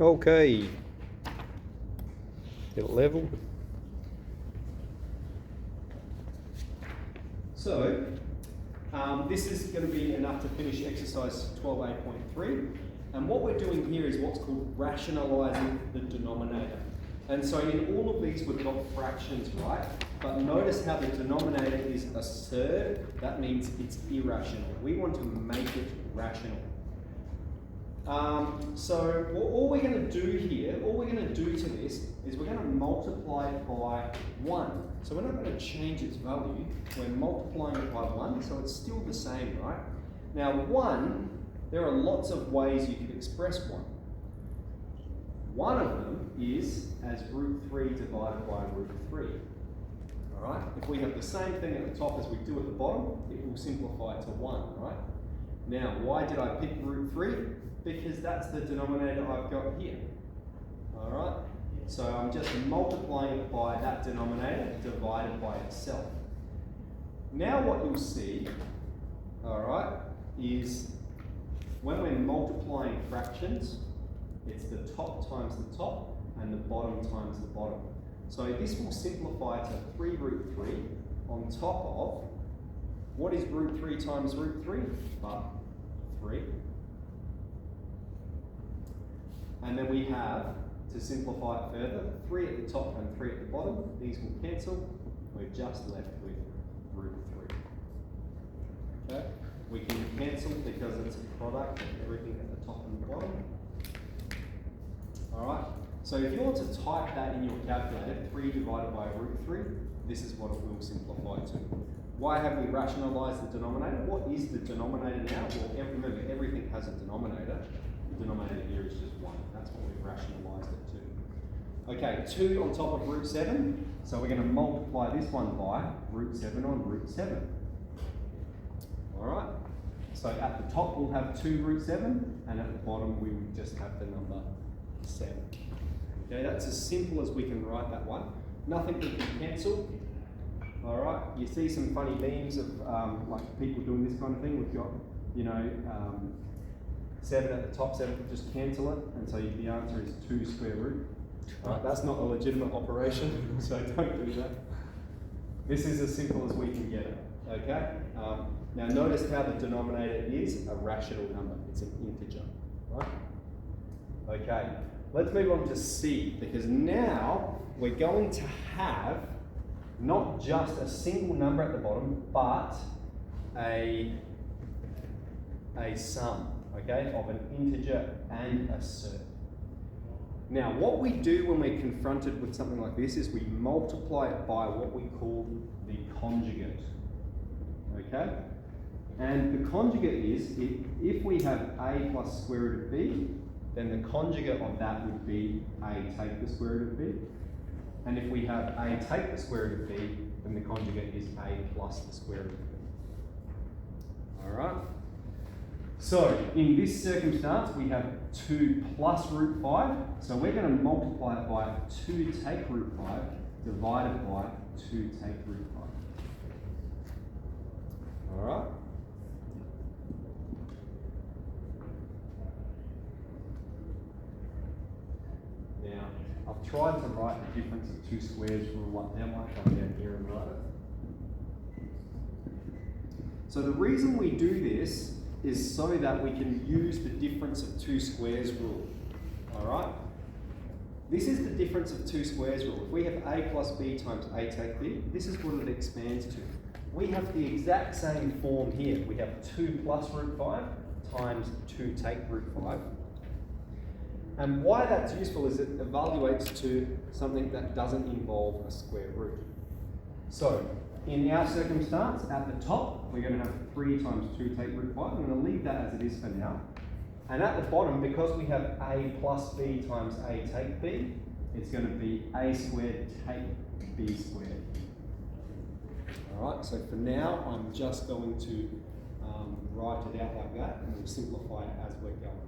Okay. Get it level. So, this is going to be enough to finish exercise 12A.3. And what we're doing here is what's called rationalising the denominator. And so in all of these we've got fractions, right? But notice how the denominator is a surd. That means it's irrational. We want to make it rational. So all we're going to do here, all we're going to do to this is we're going to multiply it by 1. So we're not going to change its value. We're multiplying it by 1, so it's still the same, right? Now 1, there are lots of ways you could express 1. One of them is as root 3 divided by root 3. All right? If we have the same thing at the top as we do at the bottom, it will simplify to 1, right? Now, why did I pick root 3? Because that's the denominator I've got here. All right? So I'm just multiplying it by that denominator divided by itself. Now what you'll see, all right, is when we're multiplying fractions, it's the top times the top and the bottom times the bottom. So this will simplify to 3 root 3 on top of, what is root 3 times root 3? But 3. And then we have, to simplify it further, 3 at the top and 3 at the bottom. These will cancel. We're just left with root 3. Okay? We can cancel because it's a product of everything at the top and the bottom. Alright? So if you want to type that in your calculator, 3 divided by root 3, this is what it will simplify to. Why have we rationalised the denominator? What is the denominator now? Well, remember, everything has a denominator. The denominator here is just 1. That's what we've rationalised it to. Okay, 2 on top of root 7. So we're going to multiply this one by root 7 on root 7. Alright? So at the top we'll have 2 root 7, and at the bottom we would just have the number 7. Okay, that's as simple as we can write that one. Nothing we can cancel. Alright, you see some funny memes of like people doing this kind of thing. We've got, 7 at the top, 7 could just cancel it, and so the answer is 2 square root. Right, that's not a legitimate operation, so don't do that. This is as simple as we can get it, okay? Now notice how the denominator is a rational number, it's an integer, right? Okay, let's move on to C, because now we're going to have not just a single number at the bottom, but a sum, okay, of an integer and a surd. Now, what we do when we're confronted with something like this is we multiply it by what we call the conjugate, okay? And the conjugate is, if we have a plus square root of b, then the conjugate of that would be a take the square root of b. And if we have a take the square root of b, then the conjugate is a plus the square root of b. All right? So, in this circumstance, we have 2 plus root 5. So we're going to multiply it by 2 take root 5 divided by 2 take root 5. All right? Now, I've tried to write the difference of 2 squares rule up there. I might come down here and write it. So the reason we do this is so that we can use the difference of 2 squares rule. Alright? This is the difference of 2 squares rule. If we have a plus b times a take b, this is what it expands to. We have the exact same form here. We have 2 plus root 5 times 2 take root 5. And why that's useful is it evaluates to something that doesn't involve a square root. So, in our circumstance, at the top, we're going to have 3 times 2 take root 5. I'm going to leave that as it is for now. And at the bottom, because we have a plus b times a take b, it's going to be a squared take b squared. Alright, so for now, I'm just going to write it out like that, and we'll simplify it as we're going.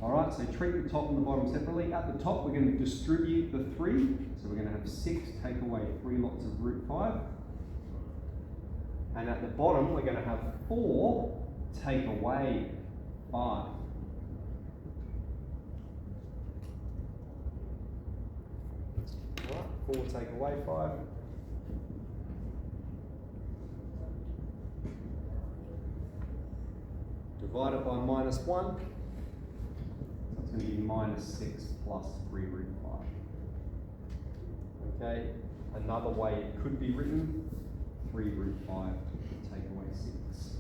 Alright, so treat the top and the bottom separately. At the top, we're going to distribute the 3. So we're going to have 6 take away 3 lots of root 5. And at the bottom, we're going to have 4 take away 5. 4 take away 5. Divided by minus 1. So it's going to be minus 6 plus 3 root 5. Okay, another way it could be written, 3 root 5 take away 6.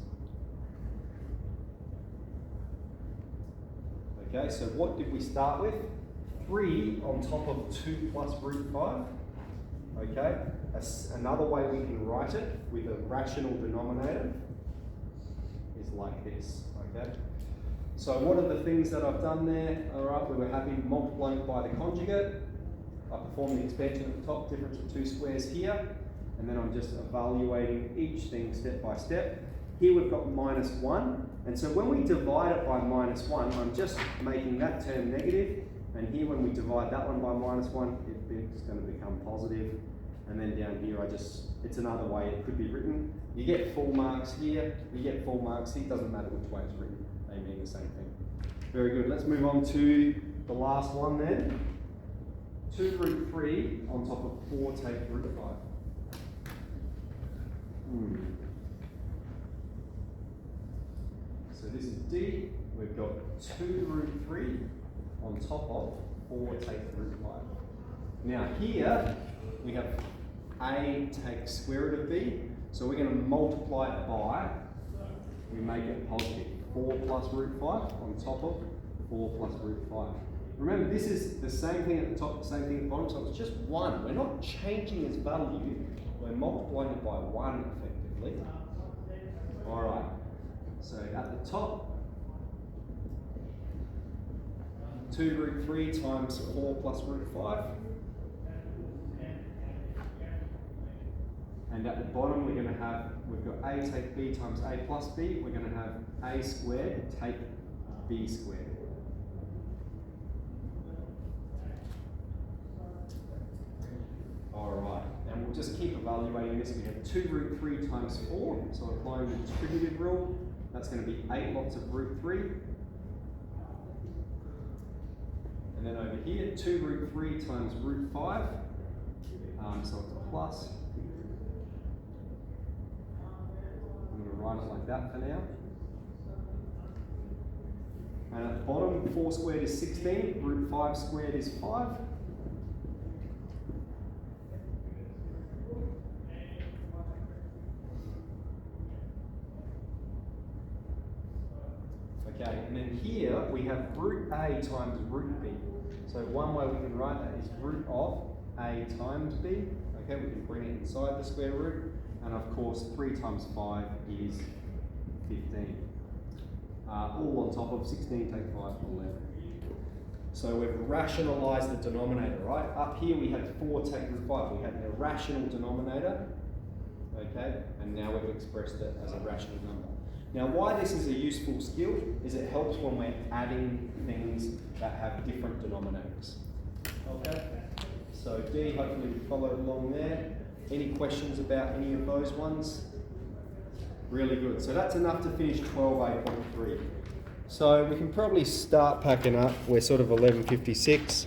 Okay, so what did we start with? 3 on top of 2 plus root 5. Okay, another way we can write it with a rational denominator is like this. Okay, so what are the things that I've done there? All right, we were happy multiplying by the conjugate. I perform the expansion at the top, difference of 2 squares here, and then I'm just evaluating each thing step by step. Here we've got minus 1, and so when we divide it by minus 1, I'm just making that term negative, and here when we divide that one by minus 1, it's going to become positive, and then down here it's another way it could be written. You get full marks here, you get full marks here, it doesn't matter which way it's written, they mean the same thing. Very good, let's move on to the last one then. 2 root 3 on top of 4 take root 5. So this is D, we've got 2 root 3 on top of 4 take root 5. Now here, we have A take square root of B, so we're going to multiply it by, we make it positive, 4 plus root 5 on top of 4 plus root 5. Remember, this is the same thing at the top, the same thing at the bottom, so it's just 1. We're not changing its value, we're multiplying it by 1 effectively. Alright, so at the top, 2 root 3 times 4 plus root 5. And at the bottom, we've got A take B times A plus B. We're going to have A squared take B squared. Alright, and we'll just keep evaluating this. We have 2 root 3 times 4, so applying the distributive rule, that's going to be 8 lots of root 3. And then over here, 2 root 3 times root 5, so it's a plus. I'm going to write it like that for now. And at the bottom, 4 squared is 16, root 5 squared is 5. Okay, and then here we have root A times root B. So one way we can write that is root of A times B. Okay, we can bring it inside the square root. And of course, 3 times 5 is 15. All on top of 16, take 5 to 11. So we've rationalised the denominator, right? Up here we had 4 take root 5. We had an irrational denominator, okay? And now we've expressed it as a rational number. Now why this is a useful skill is it helps when we're adding things that have different denominators. Okay? So D, hopefully you followed along there. Any questions about any of those ones? Really good. So that's enough to finish 12A.3. So we can probably start packing up. We're sort of 11:56.